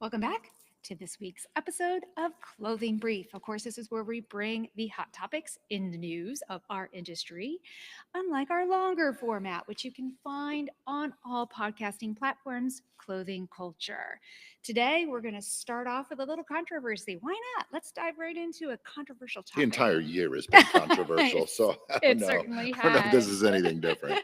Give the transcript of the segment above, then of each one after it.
Welcome back to this week's episode of Clothing Brief. Of course, this is where we bring the hot topics in the news of our industry, unlike our longer format, which you can find on all podcasting platforms, Clothing Culture. Today, we're going to start off with a little controversy. Why not? Let's dive right into a controversial The topic. entire year has been controversial, It's- so I don't it know. certainly I don't know if this has. is anything different.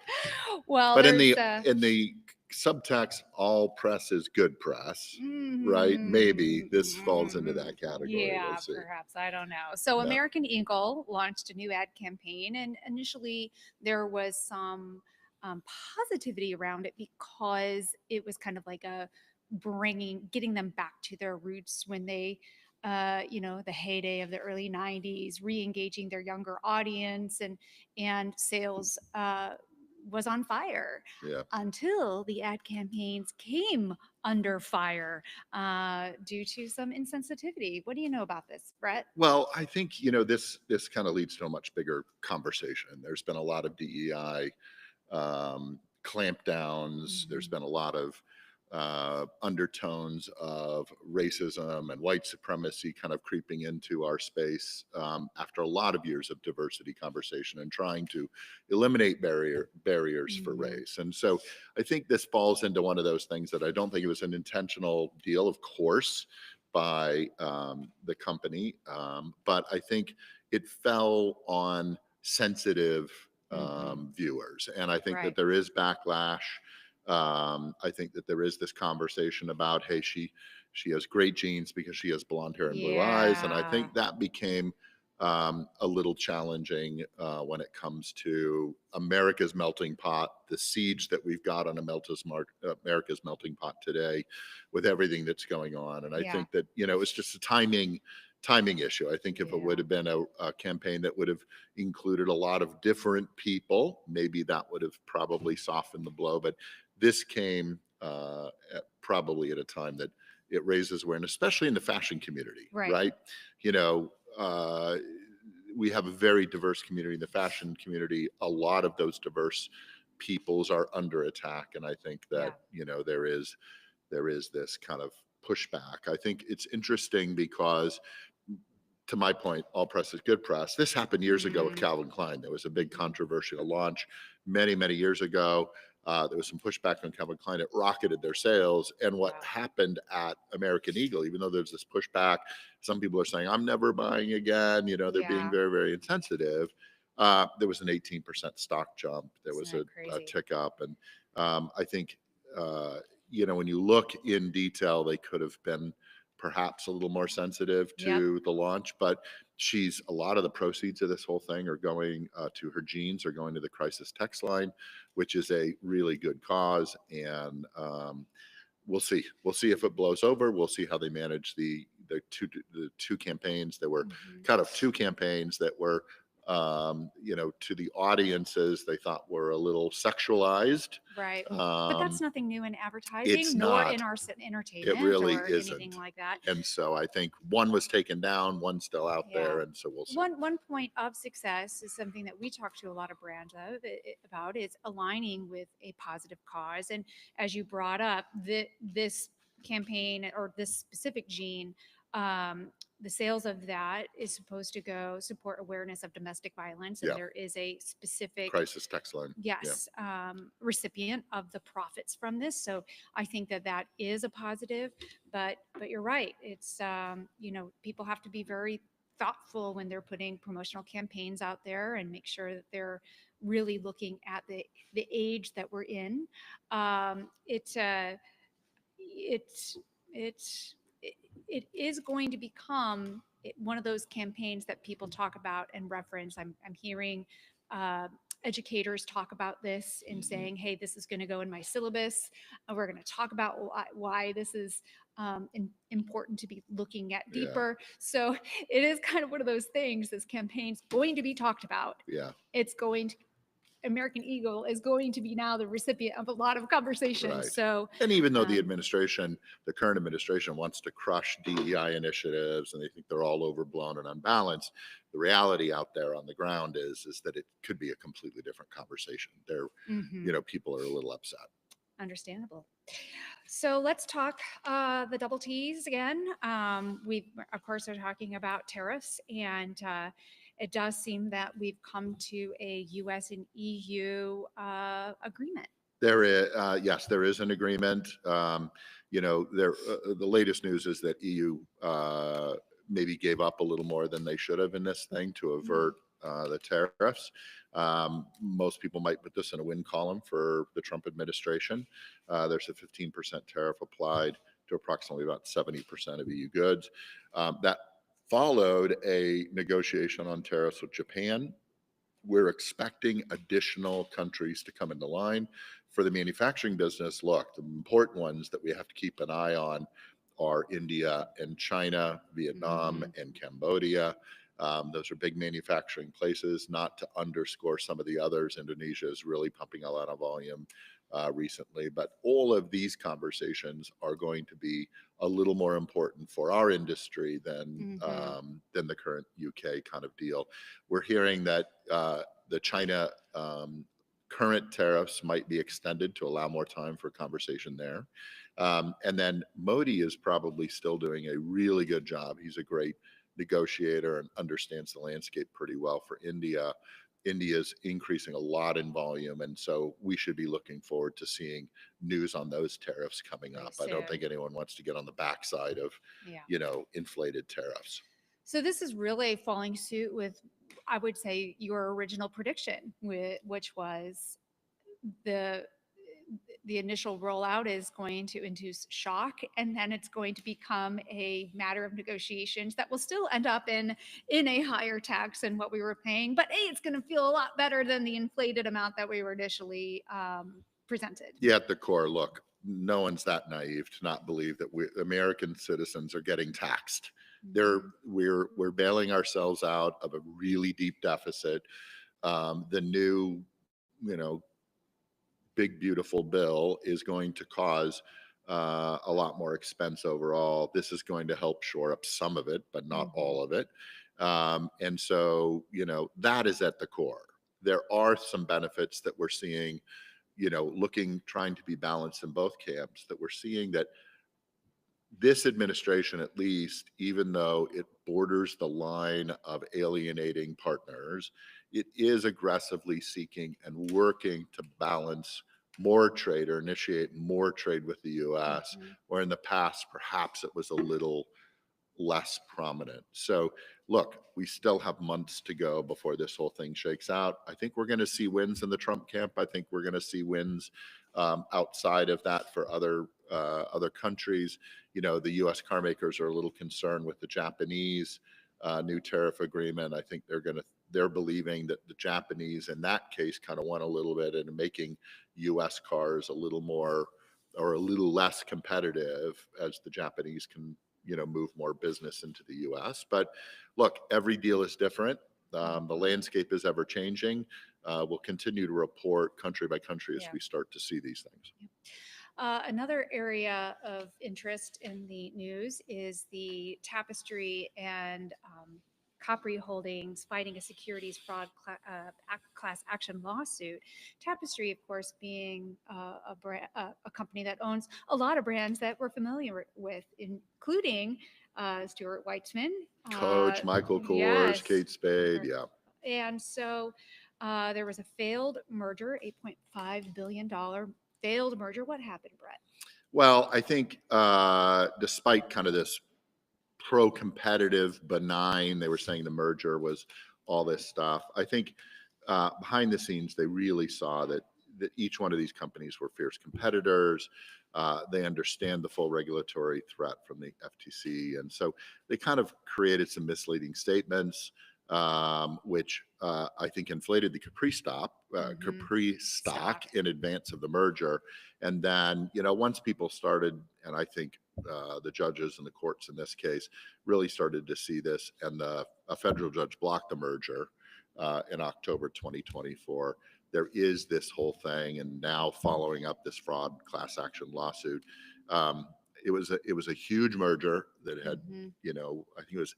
Well, But in there's the in the subtext, all press is good press, right? Maybe this falls into that category. We'll yeah, see. perhaps. I don't know. So, No. American Eagle launched a new ad campaign, and initially there was some positivity around it because it was kind of like a getting them back to their roots when they. The heyday of the early 90s, re-engaging their younger audience and sales was on fire Yeah. until the ad campaigns came under fire due to some insensitivity. What do you know about this, Brett? Well, I think this kind of leads to a much bigger conversation. There's been a lot of DEI clampdowns. There's Mhm. been a lot of undertones of racism and white supremacy kind of creeping into our space after a lot of years of diversity conversation and trying to eliminate barriers for Mhm. race. And so I think this falls into one of those things that I don't think it was an intentional deal, of course, by the company, but I think it fell on sensitive Mhm. viewers. And I think that Right. there is backlash. I think that there is this conversation about, hey, she has great genes because she has blonde hair and blue eyes, and I Yeah. think that became a little challenging when it comes to America's melting pot, the siege that we've got on America's melting pot today, with everything that's going on. And I Yeah. think that it's just a timing issue. I think if it would Yeah. have been a campaign that would have included a lot of different people, maybe that would have probably softened the blow. But this came probably at a time that it raises awareness, especially in the fashion community, Right. right? You know, uh, we have a very diverse community in the fashion community. A lot of those diverse peoples are under attack, and I think that Yeah. there is this kind of pushback. I think it's interesting because, to my point, all press is good press. This happened years ago with Mhm. Calvin Klein. There was a big Mhm. controversial launch many years ago. There was some pushback on Calvin Klein. It rocketed their sales. And what Wow. happened at American Eagle, even though there's this pushback, some people are saying, I'm never buying again. They're being Yeah. very insensitive. There was an 18% stock jump. There Isn't was that a crazy? tick up. And I think, when you look in detail, they could have been perhaps a little more sensitive Yep. to the launch, but a lot of the proceeds of this whole thing are going to her jeans, are going to the crisis text line, which is a really good cause. And we'll see if it blows over. We'll see how they manage the two campaigns. There were Mhm. kind of two campaigns that were to the audiences they thought were a little sexualized. Right. But that's um, nothing new in it's advertising, nor in not. our It entertainment really or anything isn't. like that. And so I think one was taken down, one's still out Yeah. there, and so we'll see. One point of success is something that we talk to a lot of brands about is aligning with a positive cause. And as you brought up, this campaign or this specific gene, the sales of that is supposed to go support awareness of domestic violence, and Yeah, there is a specific crisis text line. Yeah, yes recipient of the profits from this. So I think that that is a positive, but you're right, it's people have to be very thoughtful when they're putting promotional campaigns out there and make sure that they're really looking at the age that we're in. Um, it uh, it it it, it is going to become one of those campaigns that people talk about and reference. I'm hearing uh, educators talk about this and hmm, saying, hey, this is going to go in my syllabus. We're going to talk about why this is important to be looking at yeah, deeper. So it is kind of one of those things. This campaign's going to be talked about. yeah, It's going to American Eagle is going to be now the recipient of a lot of conversation. right. So, And even though um, the current administration wants to crush DEI initiatives and they think they're all overblown and unbalanced, the reality out there on the ground is that it could be a completely different conversation. mhm. People are a little upset. Understandable. So let's talk the double T's again. We, of course, are talking about tariffs, and it does seem that we've come to a U.S. and EU agreement. There is, yes, there is an agreement. The latest news is that EU maybe gave up a little more than they should have in this thing to Mm. avert the tariffs. Most people might put this in a win column for the Trump administration. There's a 15% tariff applied to approximately about 70% of EU goods. That followed a negotiation on tariffs with Japan. We're expecting additional countries to come into line. For the manufacturing business, look, the important ones that we have to keep an eye on are India and China, Vietnam Mhm. and Cambodia. Those are big manufacturing places. Not to underscore some of the others, Indonesia is really pumping a lot of volume recently. But all of these conversations are going to be a little more important for our industry Mhm. than the current UK kind of deal. We're hearing that the China current tariffs might be extended to allow more time for conversation there. And then Modi is probably still doing a really good job. He's a great negotiator and understands the landscape pretty well for India. India's increasing a lot in volume, and so we should be looking forward to seeing news on those tariffs coming Pretty up. I don't think soon. anyone wants to get on the backside of, Yeah. inflated tariffs. So this is really falling suit with, I would say, your original prediction, which was the the initial rollout is going to induce shock, and then it's going to become a matter of negotiations that will still end up in a higher tax than what we were paying, but hey, it's going to feel a lot better than the inflated amount that we were initially presented. Yeah, at the core, look, no one's that naive to not believe that we American citizens are getting taxed. Mhm. We're bailing ourselves out of a really deep deficit. The new, you know, big beautiful bill is going to cause a lot more expense overall. This is going to help shore up some of it, but not Mhm. all of it. And so, that is at the core. There are some benefits that we're seeing, trying to be balanced in both camps, that we're seeing that this administration, at least, even though it borders the line of alienating partners, it is aggressively seeking and working to balance more trade or initiate more trade with the US, Mhm. where in the past, perhaps it was a little less prominent. So, look, we still have months to go before this whole thing shakes out. I think we're going to see wins in the Trump camp. I think we're going to see wins outside of that for other countries. The U.S. car makers are a little concerned with the Japanese new tariff agreement. I think they're believing that the Japanese, in that case, kind of won a little bit in making U.S. cars a little more or a little less competitive as the Japanese can move more business into the US. But look, every deal is different. The Mhm. landscape is ever changing. We'll continue to report country by country as Yeah. we start to see these things. Another area of interest in the news is the Tapestry and Capri Holdings fighting a securities fraud class action lawsuit. Tapestry, of course, being a company that owns a lot of brands that we're familiar with, including Stuart Weitzman. Uh, Coach, Michael Kors, yes. Kate Spade. Yeah. And so there was a failed merger, $8.5 billion failed merger. What happened, Brett? Well, I think despite kind of this pro-competitive, benign, they were saying the merger was all this stuff. I think behind the scenes, they really saw that each one of these companies were fierce competitors. They understand the full regulatory threat from the FTC, and so they kind of created some misleading statements, which I think inflated the Mm-hmm. Capri stock Stock. in advance of the merger. And then, once people started, and I think the judges and the courts in this case really started to see this, and a federal judge blocked the merger in October 2024. There is this whole thing, and now following up this fraud class action lawsuit. Um, it was a huge merger that had, Mm-hmm. I think it was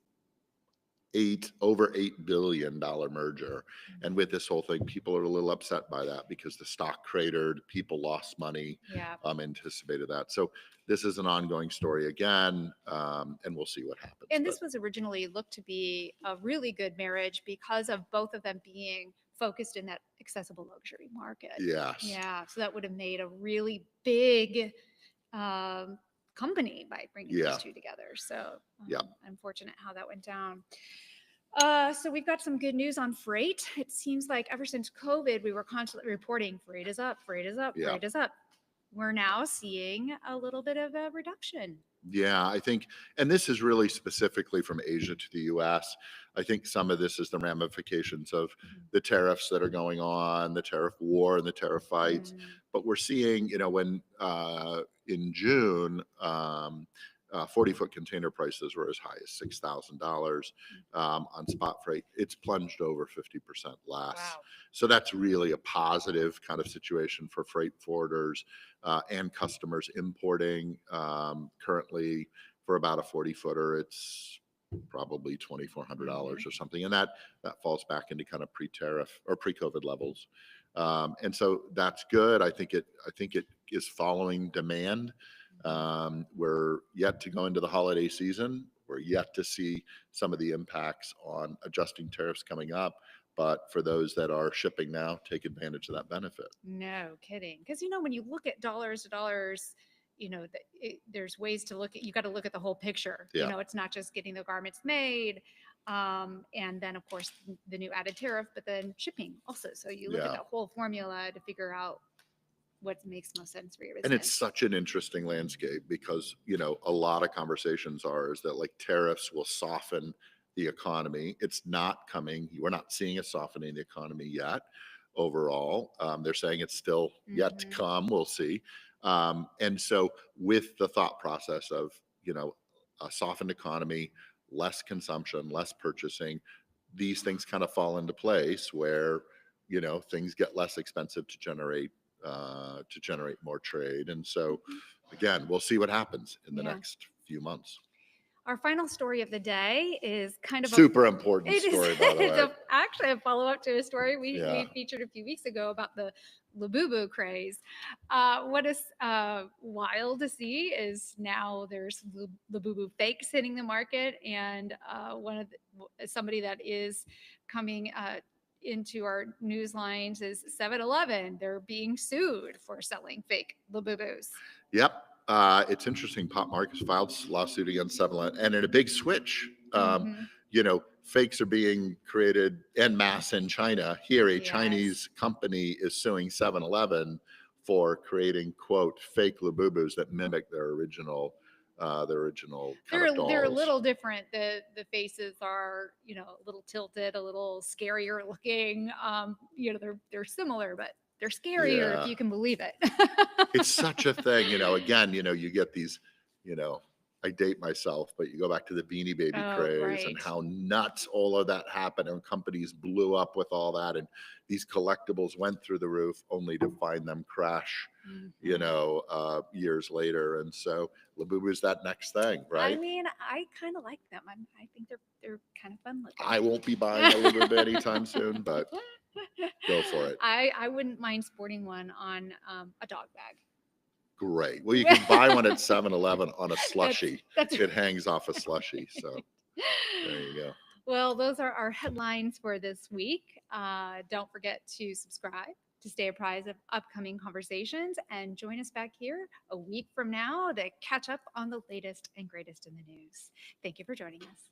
over $8 billion merger. And Mhm. with this whole thing, people are a little upset by that because the stock cratered, people lost money, Yeah. anticipated that. So this is an ongoing story again, and we'll see what happens. And But this was originally looked to be a really good marriage because of both of them being focused in that accessible luxury market. yes, Yeah, so that would have made a really big um, company by bringing those yeah, two together. So yeah, unfortunate how that went down. So we've got some good news on freight. It seems like ever since COVID, we were constantly reporting freight is up, freight is up, yeah. freight is up. We're now seeing a little bit of a reduction. Yeah, I think, and this is really specifically from Asia to the US. I think some of this is the ramifications of the tariffs that are going on, the tariff war and the tariff fights. Mm, But we're seeing, when in June, 40-foot container prices were as high as $6,000 on spot freight. It's plunged over 50% less. wow. So that's really a positive kind of situation for freight forwarders and customers importing. Currently, for about a 40-footer, it's probably $2,400 or Mhm. something, and that falls back into kind of pre-tariff or pre-COVID levels. And so that's good. I think it is following demand. We're yet to go into the holiday season. We're yet to see some of the impacts on adjusting tariffs coming up. But for those that are shipping now, take advantage of that benefit. No kidding. Because, when you look at dollars to dollars, there's ways to look at, you got to look at the whole picture. Yeah, It's not just getting the garments made. And then, of course, the new added tariff, but then shipping also. So you look at yeah. that whole formula to figure out what makes most sense for your And it's business. such an interesting landscape because, a lot of conversations are is that like tariffs will soften the economy. It's not coming. We're not seeing a softening of the economy yet overall. They're saying it's still yet to Hmm. come. We'll see. And so with the thought process of, a softened economy, less consumption, less purchasing, these things kind of fall into place where, things get less expensive to generate more trade. And so, again, we'll see what happens in the Yeah. next few months. Our final story of the day is kind of a Super important it is story, by the it's way. actually a follow up to a story Yeah. we featured a few weeks ago about the Labubu craze. What is wild to see is now there's Labubu fakes hitting the market, and somebody that is coming into our news lines is 7-Eleven. They're being sued for selling fake Labubus. Yep. It's interesting. Pop Marcus filed lawsuit against 7-Eleven, and in a big switch, Hmm. fakes are being created en masse in China. Here, a Yes. Chinese company is suing 7-Eleven for creating quote fake Labubus that mimic their original kind of They're a dolls. little different. The faces are, a little tilted, a little scarier looking. They're similar, but they're scarier if Yeah. you can believe it. It's such a thing, again, you get these, you know, I date myself, but you go back to the Beanie Baby Oh, craze and right. how nuts all of that happened and companies blew up with all that. And these collectibles went through the roof only to find them crash, Mhm. years later. And so Labubu's that next thing, I right? mean, I kind of like them. I think they're kind of fun looking. I won't be buying a Labubu anytime soon, but go for it. I wouldn't mind sporting one on a dog bag. Great. Well, you can buy one at 7-Eleven on a that's slushie. that's It hangs off a slushie. right. So there you go. Well, those are our headlines for this week. Don't forget to subscribe to stay apprised of upcoming conversations and join us back here a week from now to catch up on the latest and greatest in the news. Thank you for joining us.